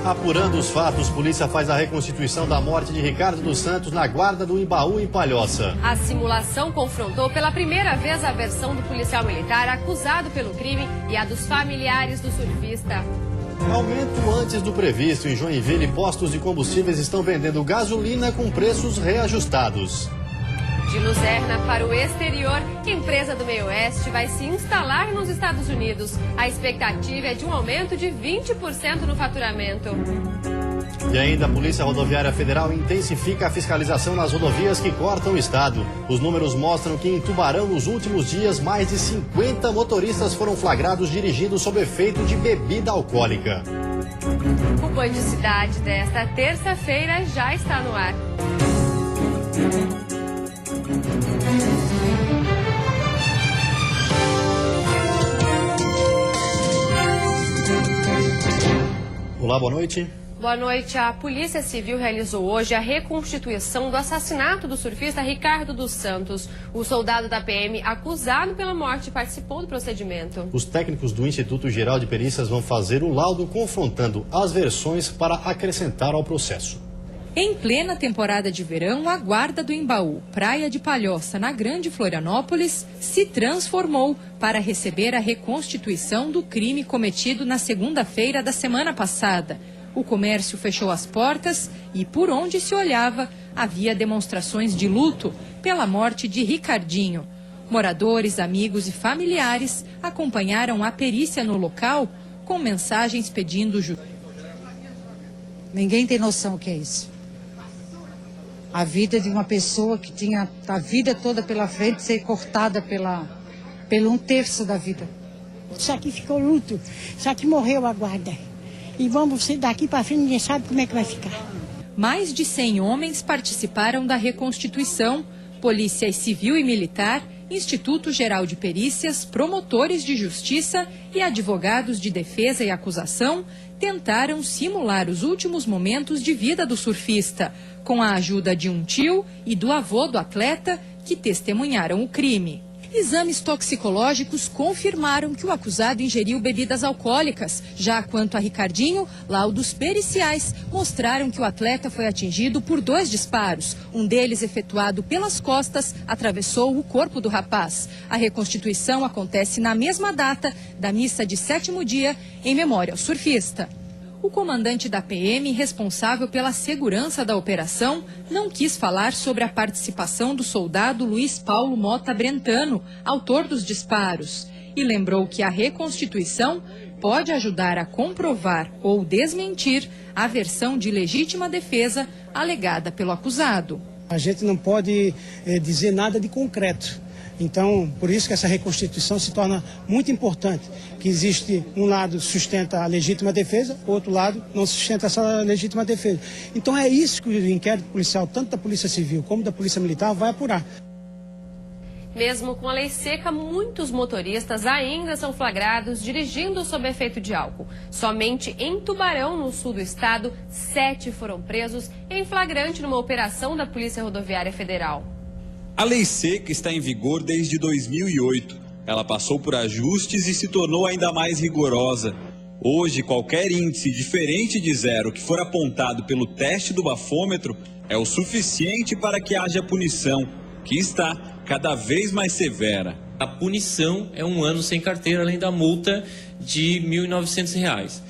Apurando os fatos, polícia faz a reconstituição da morte de Ricardo dos Santos na guarda do Imbaú, em Palhoça. A simulação confrontou pela primeira vez a versão do policial militar acusado pelo crime e a dos familiares do surfista. Aumento antes do previsto. Em Joinville, postos de combustíveis estão vendendo gasolina com preços reajustados. De Luzerna para o exterior, empresa do Meio Oeste vai se instalar nos Estados Unidos. A expectativa é de um aumento de 20% no faturamento. E ainda a Polícia Rodoviária Federal intensifica a fiscalização nas rodovias que cortam o estado. Os números mostram que em Tubarão, nos últimos dias, mais de 50 motoristas foram flagrados dirigindo sob efeito de bebida alcoólica. O Band Cidade desta terça-feira já está no ar. Olá, boa noite. Boa noite. A Polícia Civil realizou hoje a reconstituição do assassinato do surfista Ricardo dos Santos. O soldado da PM acusado pela morte participou do procedimento. Os técnicos do Instituto Geral de Perícias vão fazer o laudo confrontando as versões para acrescentar ao processo. Em plena temporada de verão, a guarda do Imbaú, praia de Palhoça, na Grande Florianópolis, se transformou para receber a reconstituição do crime cometido na segunda-feira da semana passada. O comércio fechou as portas e, por onde se olhava, havia demonstrações de luto pela morte de Ricardinho. Moradores, amigos e familiares acompanharam a perícia no local com mensagens pedindo justiça. Ninguém tem noção o que é isso. A vida de uma pessoa que tinha a vida toda pela frente ser cortada pelo 1/3 da vida. Isso aqui ficou luto, isso aqui morreu a guarda. E vamos ser daqui para frente, ninguém sabe como é que vai ficar. Mais de 100 homens participaram da reconstituição. Polícia Civil e Militar, Instituto Geral de Perícias, promotores de justiça e advogados de defesa e acusação tentaram simular os últimos momentos de vida do surfista, com a ajuda de um tio e do avô do atleta que testemunharam o crime. Exames toxicológicos confirmaram que o acusado ingeriu bebidas alcoólicas. Já quanto a Ricardinho, laudos periciais mostraram que o atleta foi atingido por 2 disparos. Um deles, efetuado pelas costas, atravessou o corpo do rapaz. A reconstituição acontece na mesma data da missa de 7º dia, em memória ao surfista. O comandante da PM, responsável pela segurança da operação, não quis falar sobre a participação do soldado Luiz Paulo Mota Brentano, autor dos disparos, e lembrou que a reconstituição pode ajudar a comprovar ou desmentir a versão de legítima defesa alegada pelo acusado. A gente não pode dizer nada de concreto. Então, por isso que essa reconstituição se torna muito importante, que existe um lado sustenta a legítima defesa, o outro lado não sustenta essa legítima defesa. Então é isso que o inquérito policial, tanto da Polícia Civil como da Polícia Militar, vai apurar. Mesmo com a lei seca, muitos motoristas ainda são flagrados dirigindo sob efeito de álcool. Somente em Tubarão, no sul do estado, 7 foram presos em flagrante numa operação da Polícia Rodoviária Federal. A lei seca está em vigor desde 2008. Ela passou por ajustes e se tornou ainda mais rigorosa. Hoje, qualquer índice diferente de 0 que for apontado pelo teste do bafômetro é o suficiente para que haja punição, que está cada vez mais severa. A punição é 1 ano sem carteira, além da multa de R$ 1.900.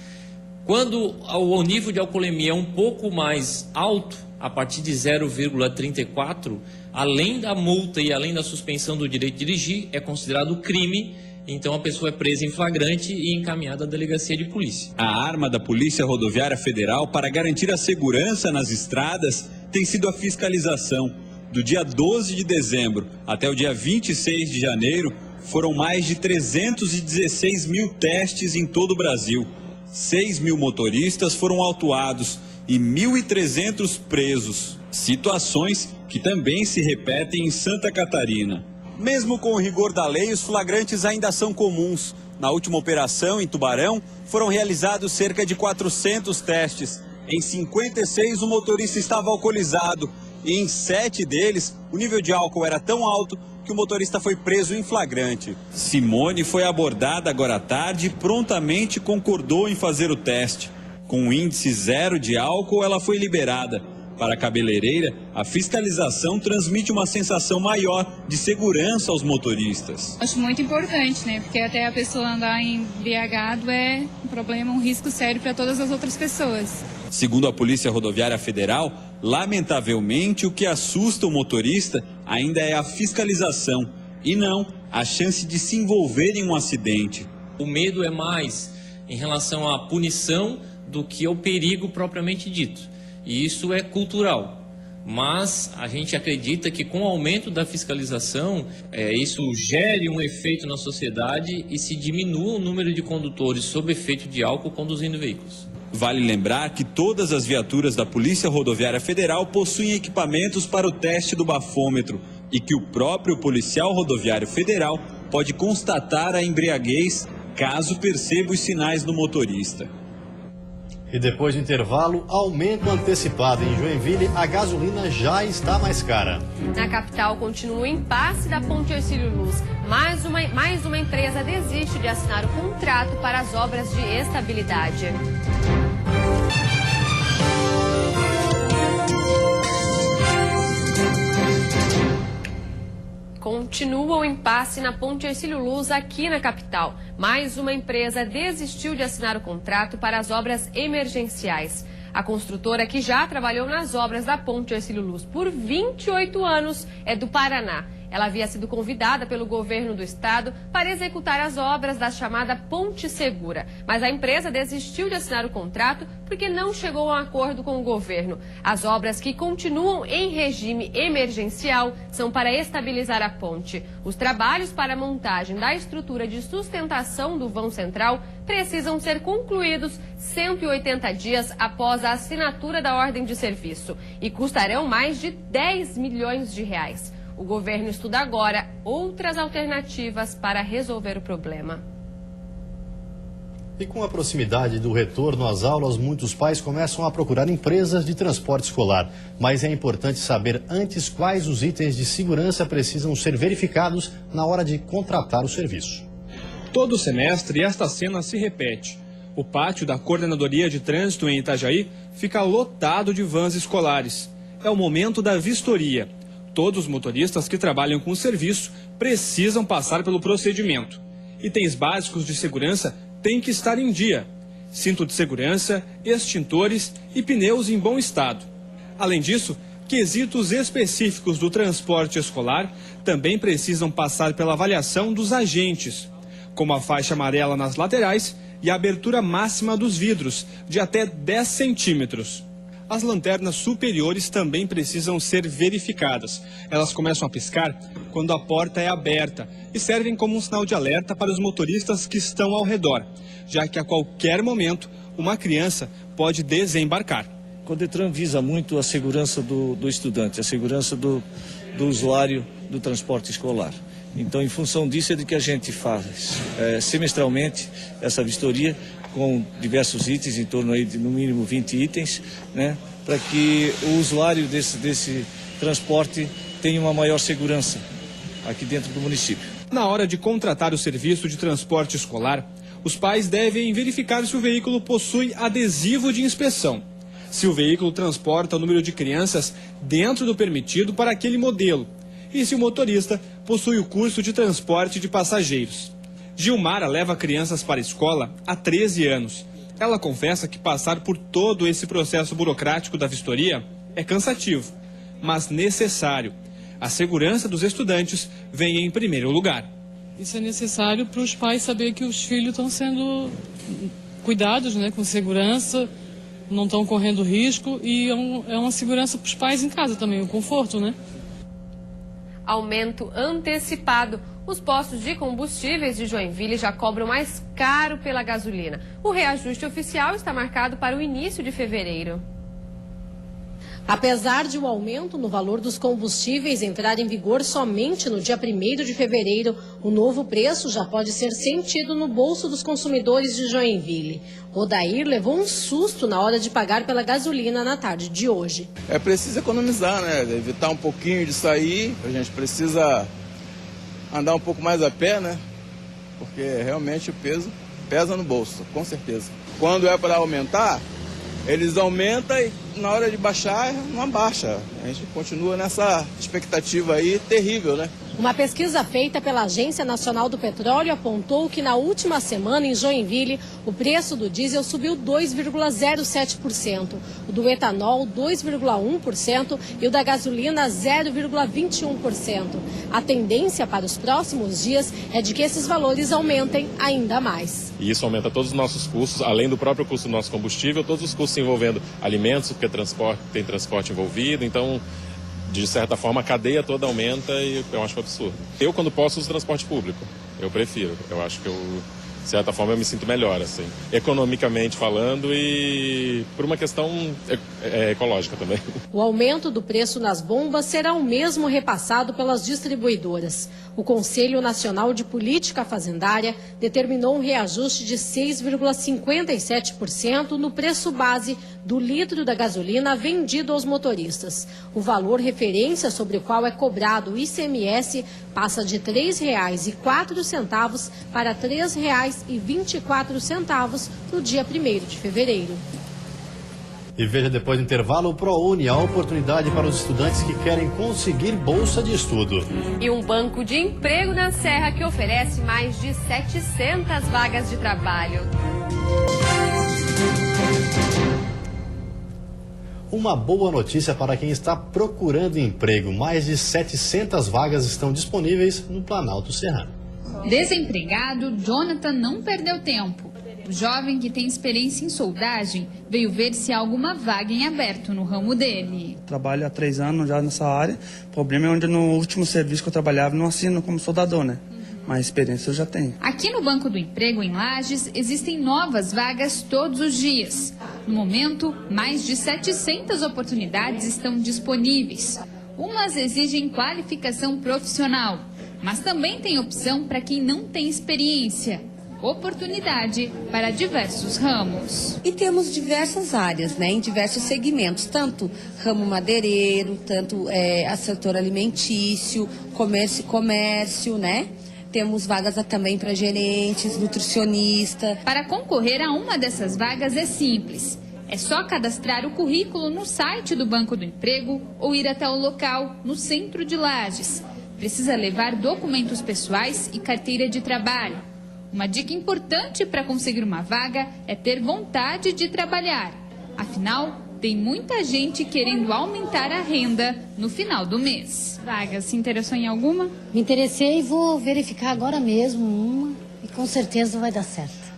Quando o nível de alcoolemia é um pouco mais alto, a partir de 0,34, além da multa e além da suspensão do direito de dirigir, é considerado crime, então a pessoa é presa em flagrante e encaminhada à delegacia de polícia. A arma da Polícia Rodoviária Federal para garantir a segurança nas estradas tem sido a fiscalização. Do dia 12 de dezembro até o dia 26 de janeiro, foram mais de 316 mil testes em todo o Brasil. 6 mil motoristas foram autuados e 1.300 presos. Situações que também se repetem em Santa Catarina. Mesmo com o rigor da lei, os flagrantes ainda são comuns. Na última operação, em Tubarão, foram realizados cerca de 400 testes. Em 56, o motorista estava alcoolizado. E em 7 deles, o nível de álcool era tão alto que o motorista foi preso em flagrante. Simone foi abordada agora à tarde e prontamente concordou em fazer o teste. Com um índice 0 de álcool, ela foi liberada. Para a cabeleireira, a fiscalização transmite uma sensação maior de segurança aos motoristas. Acho muito importante, né? Porque até a pessoa andar embriagado é um problema, um risco sério para todas as outras pessoas. Segundo a Polícia Rodoviária Federal, lamentavelmente o que assusta o motorista ainda é a fiscalização e não a chance de se envolver em um acidente. O medo é mais em relação à punição do que ao perigo propriamente dito. E isso é cultural, mas a gente acredita que com o aumento da fiscalização, isso gere um efeito na sociedade e se diminua o número de condutores sob efeito de álcool conduzindo veículos. Vale lembrar que todas as viaturas da Polícia Rodoviária Federal possuem equipamentos para o teste do bafômetro e que o próprio policial rodoviário federal pode constatar a embriaguez caso perceba os sinais do motorista. E depois do intervalo, aumento antecipado. Em Joinville, a gasolina já está mais cara. Na capital, continua o impasse da Ponte Hercílio Luz. Mais uma empresa desiste de assinar o contrato para as obras de estabilidade. Continua o impasse na Ponte Hercílio Luz aqui na capital. Mais uma empresa desistiu de assinar o contrato para as obras emergenciais. A construtora, que já trabalhou nas obras da Ponte Hercílio Luz por 28 anos, é do Paraná. Ela havia sido convidada pelo governo do estado para executar as obras da chamada Ponte Segura. Mas a empresa desistiu de assinar o contrato porque não chegou a um acordo com o governo. As obras, que continuam em regime emergencial, são para estabilizar a ponte. Os trabalhos para a montagem da estrutura de sustentação do vão central precisam ser concluídos 180 dias após a assinatura da ordem de serviço e custarão mais de 10 milhões de reais. O governo estuda agora outras alternativas para resolver o problema. E com a proximidade do retorno às aulas, muitos pais começam a procurar empresas de transporte escolar. Mas é importante saber antes quais os itens de segurança precisam ser verificados na hora de contratar o serviço. Todo semestre esta cena se repete. O pátio da Coordenadoria de Trânsito em Itajaí fica lotado de vans escolares. É o momento da vistoria. Todos os motoristas que trabalham com o serviço precisam passar pelo procedimento. Itens básicos de segurança têm que estar em dia. Cinto de segurança, extintores e pneus em bom estado. Além disso, quesitos específicos do transporte escolar também precisam passar pela avaliação dos agentes, como a faixa amarela nas laterais e a abertura máxima dos vidros, de até 10 centímetros. As lanternas superiores também precisam ser verificadas. Elas começam a piscar quando a porta é aberta e servem como um sinal de alerta para os motoristas que estão ao redor, já que a qualquer momento uma criança pode desembarcar. O Codetran visa muito a segurança do estudante, a segurança do usuário do transporte escolar. Então, em função disso, é de que a gente faz semestralmente essa vistoria com diversos itens, em torno aí de no mínimo 20 itens, né, para que o usuário desse transporte tenha uma maior segurança aqui dentro do município. Na hora de contratar o serviço de transporte escolar, os pais devem verificar se o veículo possui adesivo de inspeção, se o veículo transporta o número de crianças dentro do permitido para aquele modelo e se o motorista possui o curso de transporte de passageiros. Gilmara leva crianças para a escola há 13 anos. Ela confessa que passar por todo esse processo burocrático da vistoria é cansativo, mas necessário. A segurança dos estudantes vem em primeiro lugar. Isso é necessário para os pais saberem que os filhos estão sendo cuidados, né, com segurança, não estão correndo risco e é uma segurança para os pais em casa também, um conforto, né? Aumento antecipado. Os postos de combustíveis de Joinville já cobram mais caro pela gasolina. O reajuste oficial está marcado para o início de fevereiro. Apesar de o aumento no valor dos combustíveis entrar em vigor somente no dia 1º de fevereiro, o novo preço já pode ser sentido no bolso dos consumidores de Joinville. Odair levou um susto na hora de pagar pela gasolina na tarde de hoje. É preciso economizar, né? Evitar um pouquinho disso aí. A gente precisa andar um pouco mais a pé, né? Porque realmente o peso pesa no bolso, com certeza. Quando é para aumentar, eles aumentam e na hora de baixar, não abaixa. A gente continua nessa expectativa aí terrível, né? Uma pesquisa feita pela Agência Nacional do Petróleo apontou que na última semana em Joinville o preço do diesel subiu 2,07%, o do etanol 2,1% e o da gasolina 0,21%. A tendência para os próximos dias é de que esses valores aumentem ainda mais. E isso aumenta todos os nossos custos, além do próprio custo do nosso combustível, todos os custos envolvendo alimentos, porque tem transporte envolvido, então, de certa forma, a cadeia toda aumenta e eu acho absurdo. Eu, quando posso, uso transporte público. Eu prefiro. Eu acho que de certa forma, eu me sinto melhor, assim, economicamente falando e por uma questão ecológica também. O aumento do preço nas bombas será o mesmo repassado pelas distribuidoras. O Conselho Nacional de Política Fazendária determinou um reajuste de 6,57% no preço base do litro da gasolina vendido aos motoristas. O valor referência sobre o qual é cobrado o ICMS passa de R$ 3,04 para R$ 3,24 no dia 1º de fevereiro. E veja depois do intervalo o ProUni, a oportunidade para os estudantes que querem conseguir bolsa de estudo. E um banco de emprego na Serra que oferece mais de 700 vagas de trabalho. Uma boa notícia para quem está procurando emprego. Mais de 700 vagas estão disponíveis no Planalto Serrano. Desempregado, Jonathan não perdeu tempo. O jovem que tem experiência em soldagem veio ver se há alguma vaga em aberto no ramo dele. Trabalho há 3 anos já nessa área. O problema é onde no último serviço que eu trabalhava não assino como soldador, né? Mas experiência eu já tenho. Aqui no Banco do Emprego, em Lages, existem novas vagas todos os dias. No momento, mais de 700 oportunidades estão disponíveis. Umas exigem qualificação profissional, mas também tem opção para quem não tem experiência. Oportunidade para diversos ramos. E temos diversas áreas, né, em diversos segmentos, tanto ramo madeireiro, tanto setor alimentício, comércio, né? Temos vagas também para gerentes, nutricionista. Para concorrer a uma dessas vagas é simples. É só cadastrar o currículo no site do Banco do Emprego ou ir até o local, no centro de Lages. Precisa levar documentos pessoais e carteira de trabalho. Uma dica importante para conseguir uma vaga é ter vontade de trabalhar. Afinal, tem muita gente querendo aumentar a renda no final do mês. Vaga, se interessou em alguma? Me interessei e vou verificar agora mesmo uma e com certeza vai dar certo.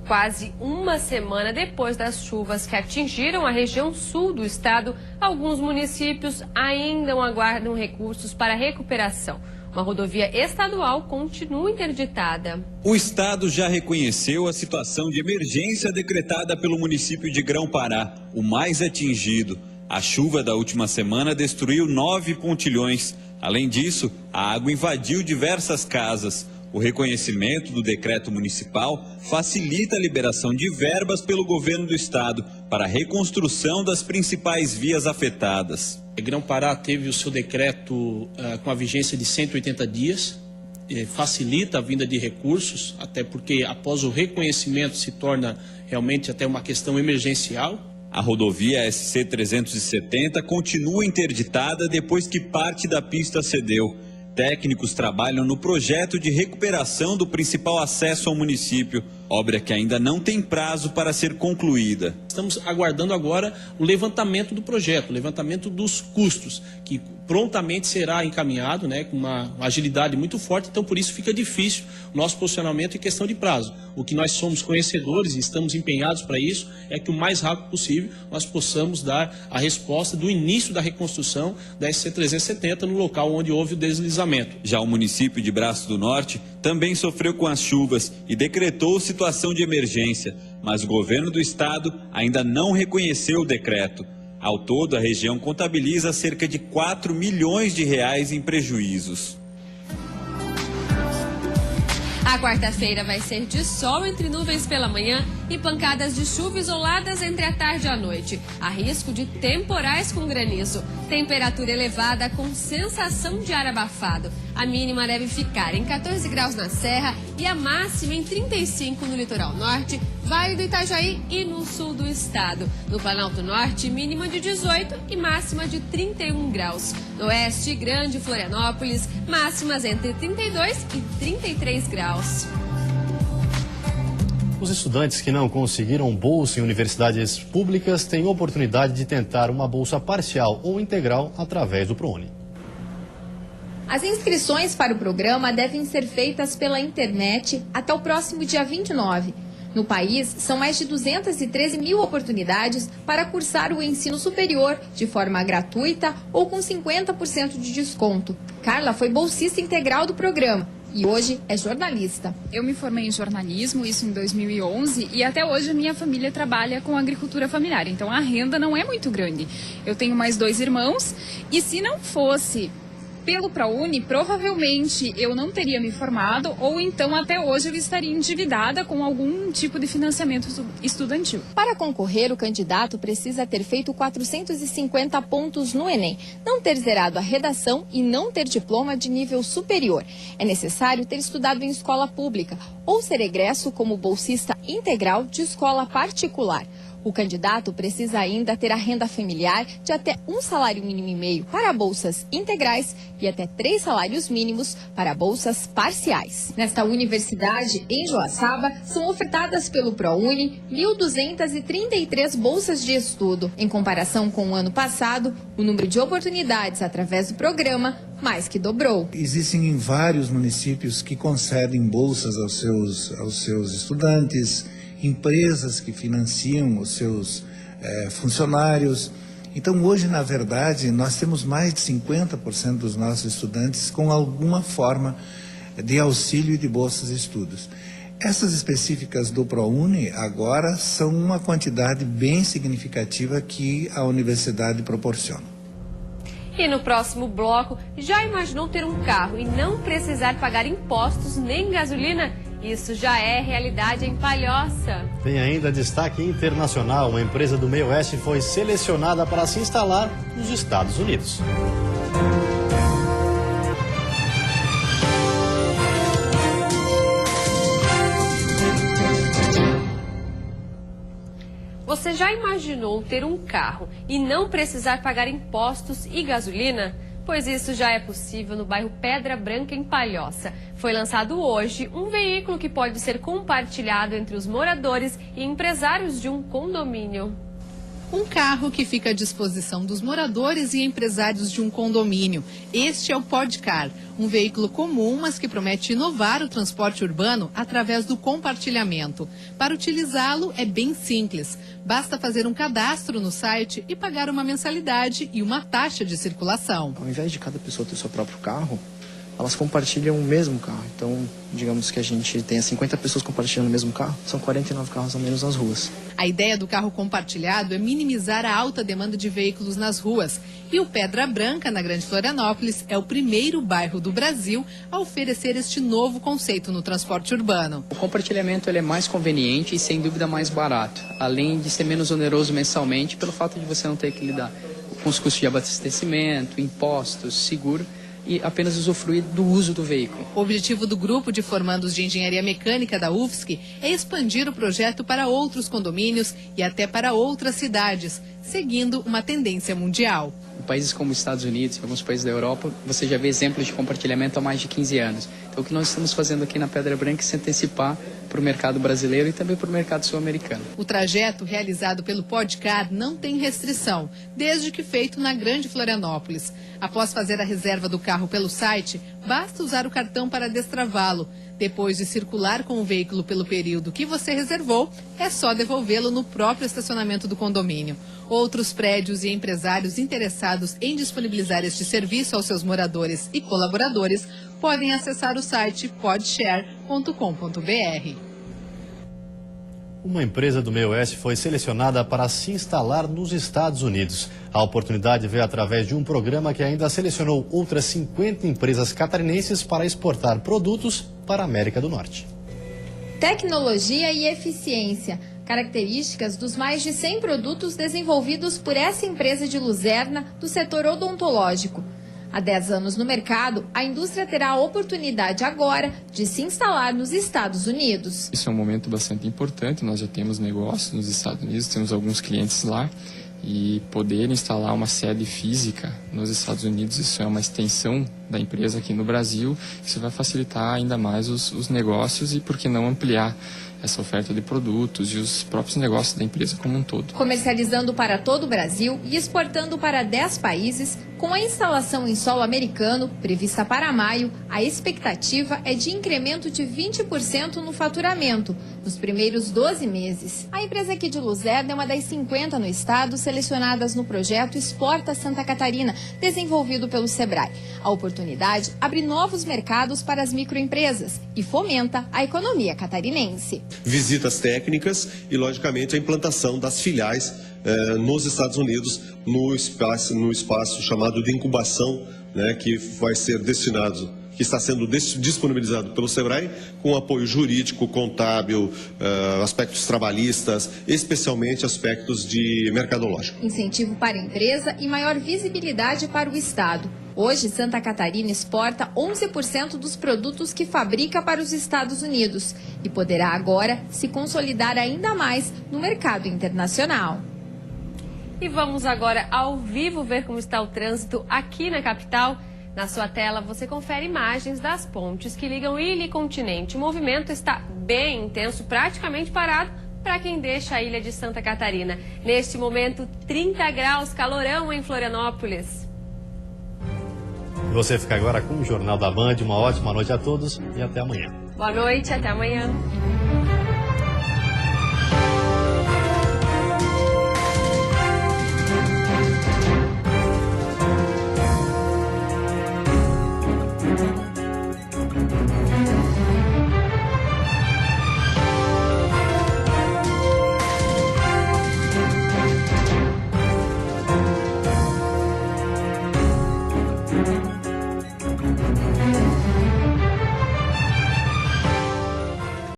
Quase uma semana depois das chuvas que atingiram a região sul do estado, alguns municípios ainda aguardam recursos para recuperação. Uma rodovia estadual continua interditada. O estado já reconheceu a situação de emergência decretada pelo município de Grão-Pará, o mais atingido. A chuva da última semana destruiu 9 pontilhões. Além disso, a água invadiu diversas casas. O reconhecimento do decreto municipal facilita a liberação de verbas pelo governo do estado para a reconstrução das principais vias afetadas. Grão-Pará teve o seu decreto com a vigência de 180 dias, facilita a vinda de recursos, até porque após o reconhecimento se torna realmente até uma questão emergencial. A rodovia SC-370 continua interditada depois que parte da pista cedeu. Técnicos trabalham no projeto de recuperação do principal acesso ao município, obra que ainda não tem prazo para ser concluída. Estamos aguardando agora o levantamento do projeto, o levantamento dos custos, que prontamente será encaminhado, né, com uma agilidade muito forte, então por isso fica difícil o nosso posicionamento em questão de prazo. O que nós somos conhecedores e estamos empenhados para isso é que o mais rápido possível nós possamos dar a resposta do início da reconstrução da SC-370 no local onde houve o deslizamento. Já o município de Braço do Norte também sofreu com as chuvas e decretou situação de emergência, mas o governo do estado ainda não reconheceu o decreto. Ao todo, a região contabiliza cerca de 4 milhões de reais em prejuízos. A quarta-feira vai ser de sol entre nuvens pela manhã e pancadas de chuva isoladas entre a tarde e a noite. Há risco de temporais com granizo. Temperatura elevada com sensação de ar abafado. A mínima deve ficar em 14 graus na Serra e a máxima em 35 no litoral norte, Vale do Itajaí e no sul do estado. No Planalto Norte, mínima de 18 e máxima de 31 graus. No oeste, Grande Florianópolis, máximas entre 32 e 33 graus. Os estudantes que não conseguiram bolsa em universidades públicas têm oportunidade de tentar uma bolsa parcial ou integral através do ProUni. As inscrições para o programa devem ser feitas pela internet até o próximo dia 29. No país, são mais de 213 mil oportunidades para cursar o ensino superior de forma gratuita ou com 50% de desconto. Carla foi bolsista integral do programa e hoje é jornalista. Eu me formei em jornalismo, isso em 2011, e até hoje a minha família trabalha com agricultura familiar, então a renda não é muito grande. Eu tenho mais 2 irmãos e se não fosse pelo ProUni, provavelmente eu não teria me formado ou então até hoje eu estaria endividada com algum tipo de financiamento estudantil. Para concorrer, o candidato precisa ter feito 450 pontos no Enem, não ter zerado a redação e não ter diploma de nível superior. É necessário ter estudado em escola pública ou ser egresso como bolsista integral de escola particular. O candidato precisa ainda ter a renda familiar de até 1,5 salário mínimo para bolsas integrais e até 3 salários mínimos para bolsas parciais. Nesta universidade, em Joaçaba, são ofertadas pelo ProUni 1.233 bolsas de estudo. Em comparação com o ano passado, o número de oportunidades através do programa mais que dobrou. Existem vários municípios que concedem bolsas aos seus estudantes, empresas que financiam os seus funcionários. Então, hoje, na verdade, nós temos mais de 50% dos nossos estudantes com alguma forma de auxílio e de bolsas de estudos. Essas específicas do ProUni, agora, são uma quantidade bem significativa que a universidade proporciona. E no próximo bloco, já imaginou ter um carro e não precisar pagar impostos nem gasolina? Isso já é realidade em Palhoça. Tem ainda destaque internacional. Uma empresa do meio oeste foi selecionada para se instalar nos Estados Unidos. Você já imaginou ter um carro e não precisar pagar impostos e gasolina? Pois isso já é possível no bairro Pedra Branca, em Palhoça. Foi lançado hoje um veículo que pode ser compartilhado entre os moradores e empresários de um condomínio. Um carro que fica à disposição dos moradores e empresários de um condomínio. Este é o Podcar, um veículo comum, mas que promete inovar o transporte urbano através do compartilhamento. Para utilizá-lo é bem simples. Basta fazer um cadastro no site e pagar uma mensalidade e uma taxa de circulação. Ao invés de cada pessoa ter seu próprio carro, elas compartilham o mesmo carro. Então, digamos que a gente tenha 50 pessoas compartilhando o mesmo carro, são 49 carros a menos nas ruas. A ideia do carro compartilhado é minimizar a alta demanda de veículos nas ruas. E o Pedra Branca, na Grande Florianópolis, é o primeiro bairro do Brasil a oferecer este novo conceito no transporte urbano. O compartilhamento ele é mais conveniente e, sem dúvida, mais barato, além de ser menos oneroso mensalmente, pelo fato de você não ter que lidar com os custos de abastecimento, impostos, seguro, e apenas usufruir do uso do veículo. O objetivo do grupo de formandos de engenharia mecânica da UFSC é expandir o projeto para outros condomínios e até para outras cidades, seguindo uma tendência mundial. Em países como os Estados Unidos e alguns países da Europa, você já vê exemplos de compartilhamento há mais de 15 anos. Então, o que nós estamos fazendo aqui na Pedra Branca é se antecipar para o mercado brasileiro e também para o mercado sul-americano. O trajeto realizado pelo Podcar não tem restrição, desde que feito na Grande Florianópolis. Após fazer a reserva do carro pelo site, basta usar o cartão para destravá-lo. Depois de circular com o veículo pelo período que você reservou, é só devolvê-lo no próprio estacionamento do condomínio. Outros prédios e empresários interessados em disponibilizar este serviço aos seus moradores e colaboradores podem acessar o site podshare.com.br. Uma empresa do meio oeste foi selecionada para se instalar nos Estados Unidos. A oportunidade veio através de um programa que ainda selecionou outras 50 empresas catarinenses para exportar produtos para a América do Norte. Tecnologia e eficiência, características dos mais de 100 produtos desenvolvidos por essa empresa de Luzerna do setor odontológico. Há 10 anos no mercado, a indústria terá a oportunidade agora de se instalar nos Estados Unidos. Isso é um momento bastante importante, nós já temos negócios nos Estados Unidos, temos alguns clientes lá, e poder instalar uma sede física nos Estados Unidos, isso é uma extensão da empresa aqui no Brasil, isso vai facilitar ainda mais os negócios e, por que não, ampliar essa oferta de produtos e os próprios negócios da empresa como um todo. Comercializando para todo o Brasil e exportando para 10 países, com a instalação em solo americano, prevista para maio, a expectativa é de incremento de 20% no faturamento nos primeiros 12 meses. A empresa aqui de Luzerna é uma das 50 no estado selecionadas no projeto Exporta Santa Catarina, desenvolvido pelo Sebrae. A oportunidade abre novos mercados para as microempresas e fomenta a economia catarinense. Visitas técnicas e, logicamente, a implantação das filiais nos Estados Unidos, no espaço chamado de incubação, né, que vai ser destinado, que está sendo disponibilizado pelo Sebrae, com apoio jurídico, contábil, aspectos trabalhistas, especialmente aspectos de mercadológico. Incentivo para a empresa e maior visibilidade para o Estado. Hoje, Santa Catarina exporta 11% dos produtos que fabrica para os Estados Unidos e poderá agora se consolidar ainda mais no mercado internacional. E vamos agora ao vivo ver como está o trânsito aqui na capital. Na sua tela você confere imagens das pontes que ligam ilha e continente. O movimento está bem intenso, praticamente parado para quem deixa a ilha de Santa Catarina. Neste momento, 30 graus, calorão em Florianópolis. Você fica agora com o Jornal da Band. Uma ótima noite a todos e até amanhã. Boa noite, até amanhã.